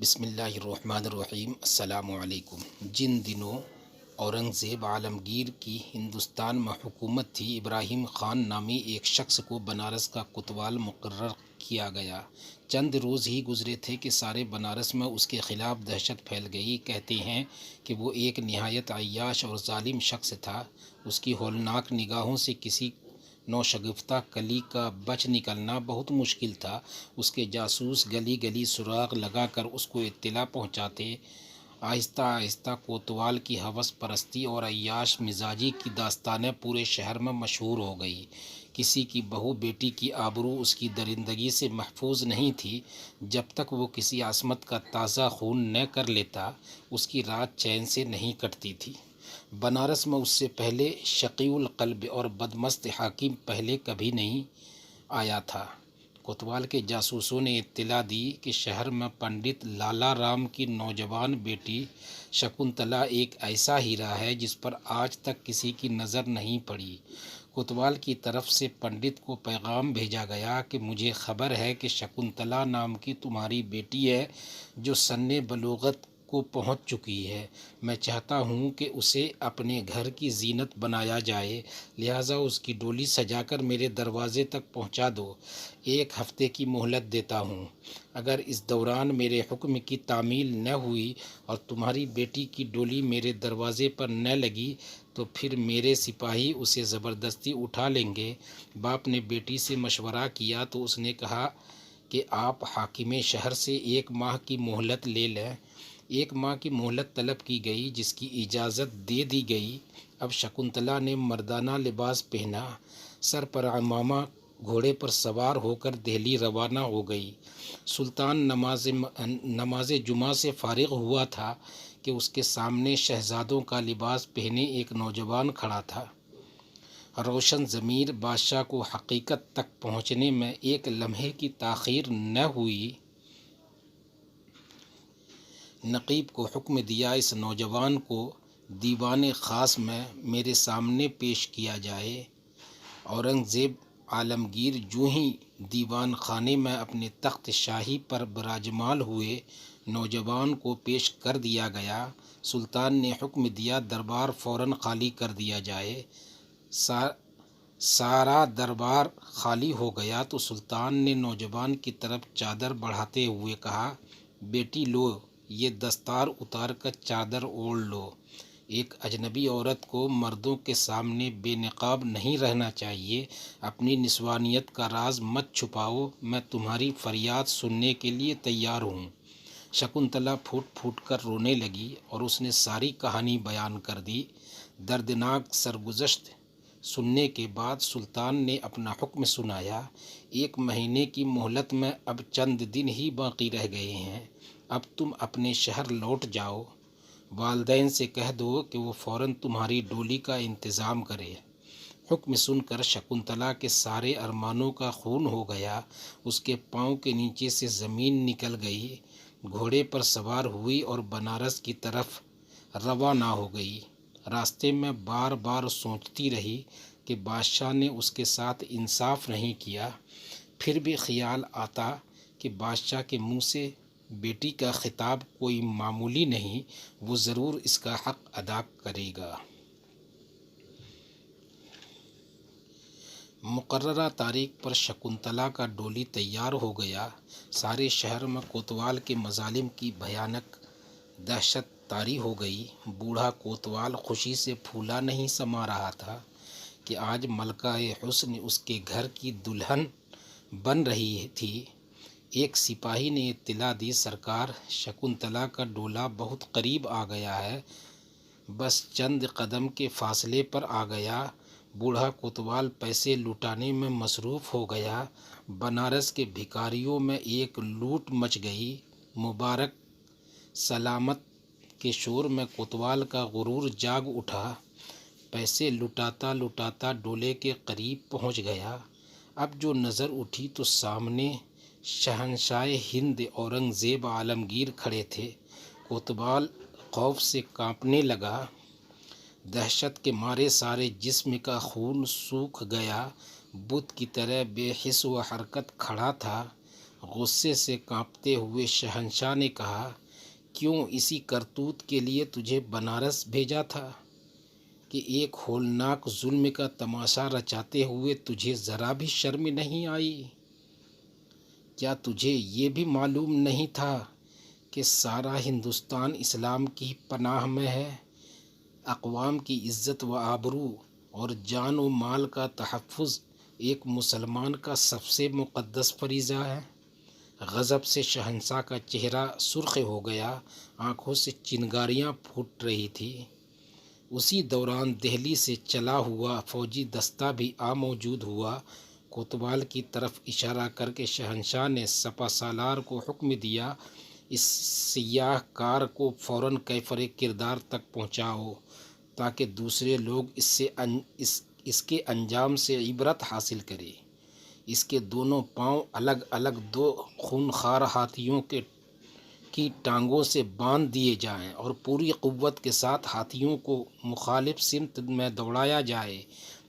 بسم اللہ الرحمن الرحیم۔ السلام علیکم۔ جن دنوں اورنگزیب عالمگیر کی ہندوستان میں حکومت تھی، ابراہیم خان نامی ایک شخص کو بنارس کا کوتوال مقرر کیا گیا۔ چند روز ہی گزرے تھے کہ سارے بنارس میں اس کے خلاف دہشت پھیل گئی۔ کہتے ہیں کہ وہ ایک نہایت عیاش اور ظالم شخص تھا۔ اس کی ہولناک نگاہوں سے کسی نوشگفتہ کلی کا بچ نکلنا بہت مشکل تھا۔ اس کے جاسوس گلی گلی سراغ لگا کر اس کو اطلاع پہنچاتے۔ آہستہ آہستہ کوتوال کی ہوس پرستی اور عیاش مزاجی کی داستانیں پورے شہر میں مشہور ہو گئی۔ کسی کی بہو بیٹی کی آبرو اس کی درندگی سے محفوظ نہیں تھی۔ جب تک وہ کسی عصمت کا تازہ خون نہ کر لیتا، اس کی رات چین سے نہیں کٹتی تھی۔ بنارس میں اس سے پہلے شقی القلب اور بدمست حاکم پہلے کبھی نہیں آیا تھا۔ کوتوال کے جاسوسوں نے اطلاع دی کہ شہر میں پنڈت لالا رام کی نوجوان بیٹی شکنتلا ایک ایسا ہیرا ہے جس پر آج تک کسی کی نظر نہیں پڑی۔ کوتوال کی طرف سے پنڈت کو پیغام بھیجا گیا کہ مجھے خبر ہے کہ شکنتلا نام کی تمہاری بیٹی ہے جو سن بلوغت کو پہنچ چکی ہے۔ میں چاہتا ہوں کہ اسے اپنے گھر کی زینت بنایا جائے، لہٰذا اس کی ڈولی سجا کر میرے دروازے تک پہنچا دو۔ 1 ہفتے کی مہلت دیتا ہوں۔ اگر اس دوران میرے حکم کی تعمیل نہ ہوئی اور تمہاری بیٹی کی ڈولی میرے دروازے پر نہ لگی تو پھر میرے سپاہی اسے زبردستی اٹھا لیں گے۔ باپ نے بیٹی سے مشورہ کیا تو اس نے کہا کہ آپ حاکم شہر سے 1 ماہ کی مہلت لے لیں۔ 1 ماہ کی مہلت طلب کی گئی، جس کی اجازت دے دی گئی۔ اب شکنتلا نے مردانہ لباس پہنا، سر پر عمامہ، گھوڑے پر سوار ہو کر دہلی روانہ ہو گئی۔ سلطان نماز جمعہ سے فارغ ہوا تھا کہ اس کے سامنے شہزادوں کا لباس پہنے ایک نوجوان کھڑا تھا۔ روشن ضمیر بادشاہ کو حقیقت تک پہنچنے میں ایک لمحے کی تاخیر نہ ہوئی۔ نقیب کو حکم دیا اس نوجوان کو دیوان خاص میں میرے سامنے پیش کیا جائے۔ اورنگزیب عالمگیر جوں ہی دیوان خانے میں اپنے تخت شاہی پر براجمال ہوئے، نوجوان کو پیش کر دیا گیا۔ سلطان نے حکم دیا دربار فوراً خالی کر دیا جائے۔ سارا دربار خالی ہو گیا تو سلطان نے نوجوان کی طرف چادر بڑھاتے ہوئے کہا، بیٹی لو، یہ دستار اتار کر چادر اوڑھ لو۔ ایک اجنبی عورت کو مردوں کے سامنے بے نقاب نہیں رہنا چاہیے۔ اپنی نسوانیت کا راز مت چھپاؤ، میں تمہاری فریاد سننے کے لیے تیار ہوں۔ شکنتلا پھوٹ پھوٹ کر رونے لگی اور اس نے ساری کہانی بیان کر دی۔ دردناک سرگزشت سننے کے بعد سلطان نے اپنا حکم سنایا۔ 1 مہینے کی مہلت میں اب چند دن ہی باقی رہ گئے ہیں۔ اب تم اپنے شہر لوٹ جاؤ۔ والدین سے کہہ دو کہ وہ فوراً تمہاری ڈولی کا انتظام کرے۔ حکم سن کر شکنتلا کے سارے ارمانوں کا خون ہو گیا۔ اس کے پاؤں کے نیچے سے زمین نکل گئی۔ گھوڑے پر سوار ہوئی اور بنارس کی طرف روانہ ہو گئی۔ راستے میں بار بار سوچتی رہی کہ بادشاہ نے اس کے ساتھ انصاف نہیں کیا۔ پھر بھی خیال آتا کہ بادشاہ کے منہ سے بیٹی کا خطاب کوئی معمولی نہیں، وہ ضرور اس کا حق ادا کرے گا۔ مقررہ تاریخ پر شکنتلا کا ڈولی تیار ہو گیا۔ سارے شہر میں کوتوال کے مظالم کی بھیانک دہشت طاری ہو گئی۔ بوڑھا کوتوال خوشی سے پھولا نہیں سما رہا تھا کہ آج ملکہ حسن اس کے گھر کی دلہن بن رہی تھی۔ ایک سپاہی نے اطلاع دی، سرکار، شکنتلا کا ڈولہ بہت قریب آ گیا ہے، بس چند قدم کے فاصلے پر آ گیا۔ بوڑھا کوتوال پیسے لٹانے میں مصروف ہو گیا۔ بنارس کے بھکاریوں میں ایک لوٹ مچ گئی۔ مبارک سلامت کے شور میں کوتوال کا غرور جاگ اٹھا۔ پیسے لٹاتا لٹاتا ڈولے کے قریب پہنچ گیا۔ اب جو نظر اٹھی تو سامنے شہنشاہ ہند اورنگزیب عالمگیر کھڑے تھے۔ کوتوال خوف سے کانپنے لگا۔ دہشت کے مارے سارے جسم کا خون سوکھ گیا۔ بت کی طرح بے حس و حرکت کھڑا تھا۔ غصے سے کانپتے ہوئے شہنشاہ نے کہا، کیوں اسی کرتوت کے لیے تجھے بنارس بھیجا تھا کہ ایک ہولناک ظلم کا تماشا رچاتے ہوئے تجھے ذرا بھی شرم نہیں آئی؟ کیا تجھے یہ بھی معلوم نہیں تھا کہ سارا ہندوستان اسلام کی پناہ میں ہے؟ اقوام کی عزت و آبرو اور جان و مال کا تحفظ ایک مسلمان کا سب سے مقدس فریضہ ہے۔ غضب سے شہنشاہ کا چہرہ سرخ ہو گیا، آنکھوں سے چنگاریاں پھوٹ رہی تھیں۔ اسی دوران دہلی سے چلا ہوا فوجی دستہ بھی موجود ہوا۔ کوتوال کی طرف اشارہ کر کے شہنشاہ نے سپہ سالار کو حکم دیا، اس سیاہ کار کو فوراً کیفر کردار تک پہنچاؤ تاکہ دوسرے لوگ اس کے انجام سے عبرت حاصل کریں۔ اس کے دونوں پاؤں الگ الگ دو خونخوار ہاتھیوں کی ٹانگوں سے باندھ دیے جائیں اور پوری قوت کے ساتھ ہاتھیوں کو مخالف سمت میں دوڑایا جائے،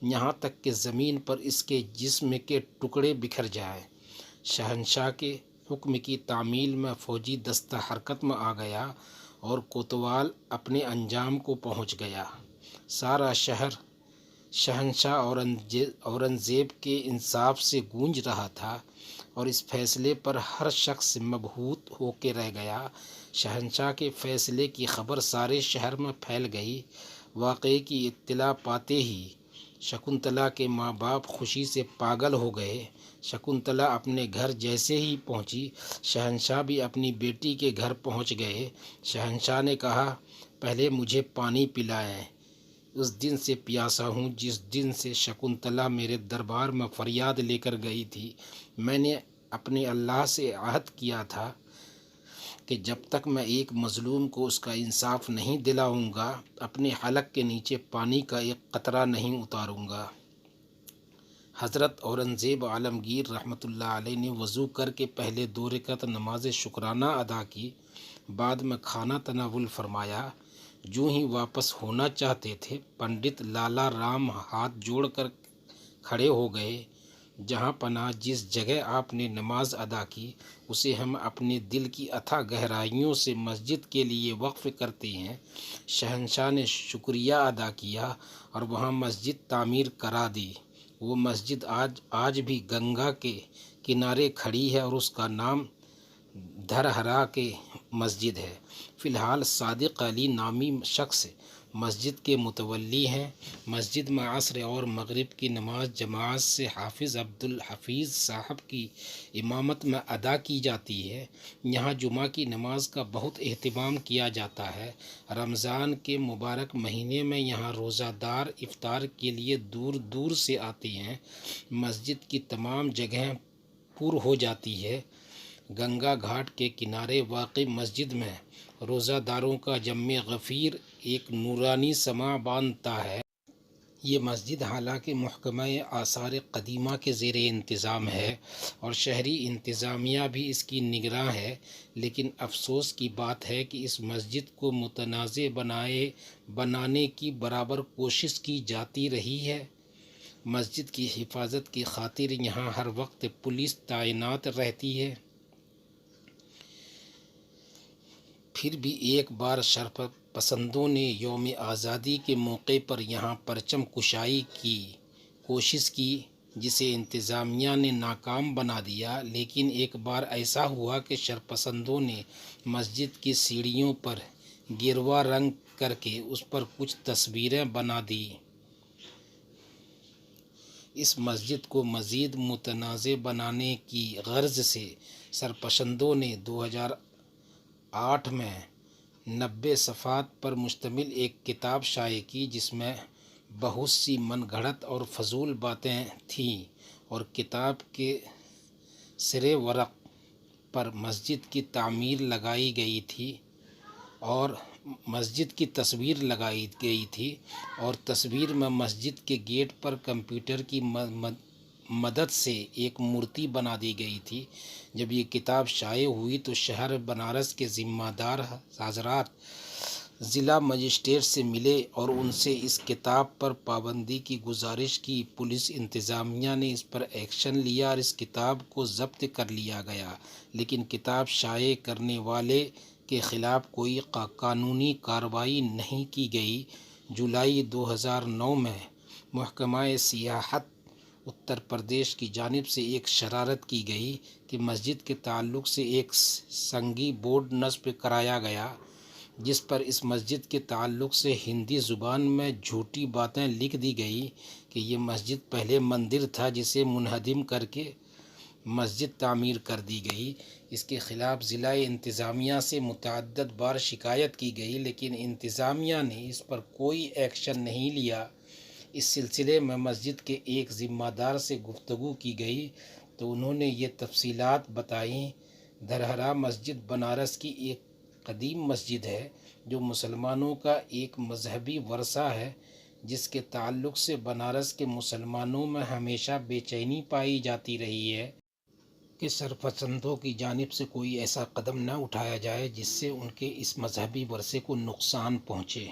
یہاں تک کہ زمین پر اس کے جسم کے ٹکڑے بکھر جائیں۔ شہنشاہ کے حکم کی تعمیل میں فوجی دستہ حرکت میں آ گیا اور کوتوال اپنے انجام کو پہنچ گیا۔ سارا شہر شہنشاہ اورنگزیب کے انصاف سے گونج رہا تھا اور اس فیصلے پر ہر شخص مبہوت ہو کے رہ گیا۔ شہنشاہ کے فیصلے کی خبر سارے شہر میں پھیل گئی۔ واقعے کی اطلاع پاتے ہی شکنتلا کے ماں باپ خوشی سے پاگل ہو گئے۔ شکنتلا اپنے گھر جیسے ہی پہنچی، شہنشاہ بھی اپنی بیٹی کے گھر پہنچ گئے۔ شہنشاہ نے کہا، پہلے مجھے پانی پلائیں، اس دن سے پیاسا ہوں جس دن سے شکنتلا میرے دربار میں فریاد لے کر گئی تھی۔ میں نے اپنے اللہ سے عہد کیا تھا کہ جب تک میں ایک مظلوم کو اس کا انصاف نہیں دلاؤں گا، اپنے حلق کے نیچے پانی کا ایک قطرہ نہیں اتاروں گا۔ حضرت اورنگزیب عالمگیر رحمۃ اللہ علیہ نے وضو کر کے پہلے 2 رکعت نماز شکرانہ ادا کی، بعد میں کھانا تناول فرمایا۔ جو ہی واپس ہونا چاہتے تھے، پنڈت لالا رام ہاتھ جوڑ کر کھڑے ہو گئے۔ جہاں پناہ جس جگہ آپ نے نماز ادا کی، اسے ہم اپنے دل کی اتھاہ گہرائیوں سے مسجد کے لیے وقف کرتے ہیں۔ شہنشاہ نے شکریہ ادا کیا اور وہاں مسجد تعمیر کرا دی۔ وہ مسجد آج بھی گنگا کے کنارے کھڑی ہے اور اس کا نام دھرہرا کے مسجد ہے۔ فی الحال صادق علی نامی شخص مسجد کے متولی ہیں۔ مسجد میں عصر اور مغرب کی نماز جماعت سے حافظ عبدالحفیظ صاحب کی امامت میں ادا کی جاتی ہے۔ یہاں جمعہ کی نماز کا بہت اہتمام کیا جاتا ہے۔ رمضان کے مبارک مہینے میں یہاں روزہ دار افطار کے لیے دور دور سے آتے ہیں۔ مسجد کی تمام جگہیں پر ہو جاتی ہے۔ گنگا گھاٹ کے کنارے واقع مسجد میں روزہ داروں کا جم غفیر ایک نورانی سماع باندھتا ہے۔ یہ مسجد حالانکہ محکمہ آثار قدیمہ کے زیر انتظام ہے اور شہری انتظامیہ بھی اس کی نگراں ہے، لیکن افسوس کی بات ہے کہ اس مسجد کو متنازع بنانے کی برابر کوشش کی جاتی رہی ہے۔ مسجد کی حفاظت کی خاطر یہاں ہر وقت پولیس تعینات رہتی ہے۔ پھر بھی ایک بار شرف پسندوں نے یوم آزادی کے موقع پر یہاں پرچم کشائی کی کوشش کی، جسے انتظامیہ نے ناکام بنا دیا۔ لیکن ایک بار ایسا ہوا کہ شرف پسندوں نے مسجد کی سیڑھیوں پر گیروا رنگ کر کے اس پر کچھ تصویریں بنا دیں۔ اس مسجد کو مزید متنازع بنانے کی غرض سے سرپسندوں نے 2008 میں 90 صفحات پر مشتمل ایک کتاب شائع کی، جس میں بہت سی من گھڑت اور فضول باتیں تھیں، اور کتاب کے سرِ ورق پر مسجد کی تعمیر لگائی گئی تھی اور مسجد کی تصویر لگائی گئی تھی، اور تصویر میں مسجد کے گیٹ پر کمپیوٹر کی مدد سے ایک مورتی بنا دی گئی تھی۔ جب یہ کتاب شائع ہوئی تو شہر بنارس کے ذمہ دار حضرات ضلع مجسٹریٹ سے ملے اور ان سے اس کتاب پر پابندی کی گزارش کی۔ پولیس انتظامیہ نے اس پر ایکشن لیا اور اس کتاب کو ضبط کر لیا گیا، لیکن کتاب شائع کرنے والے کے خلاف کوئی قانونی کارروائی نہیں کی گئی۔ جولائی 2009 میں محکمہ سیاحت اتر پردیش کی جانب سے ایک شرارت کی گئی کہ مسجد کے تعلق سے ایک سنگی بورڈ نصب کرایا گیا، جس پر اس مسجد کے تعلق سے ہندی زبان میں جھوٹی باتیں لکھ دی گئی کہ یہ مسجد پہلے مندر تھا جسے منہدم کر کے مسجد تعمیر کر دی گئی۔ اس کے خلاف ضلع انتظامیہ سے متعدد بار شکایت کی گئی، لیکن انتظامیہ نے اس پر کوئی ایکشن نہیں لیا۔ اس سلسلے میں مسجد کے ایک ذمہ دار سے گفتگو کی گئی تو انہوں نے یہ تفصیلات بتائیں۔ دھرہرا مسجد بنارس کی ایک قدیم مسجد ہے جو مسلمانوں کا ایک مذہبی ورثہ ہے، جس کے تعلق سے بنارس کے مسلمانوں میں ہمیشہ بے چینی پائی جاتی رہی ہے کہ سرپسندوں کی جانب سے کوئی ایسا قدم نہ اٹھایا جائے جس سے ان کے اس مذہبی ورثے کو نقصان پہنچے۔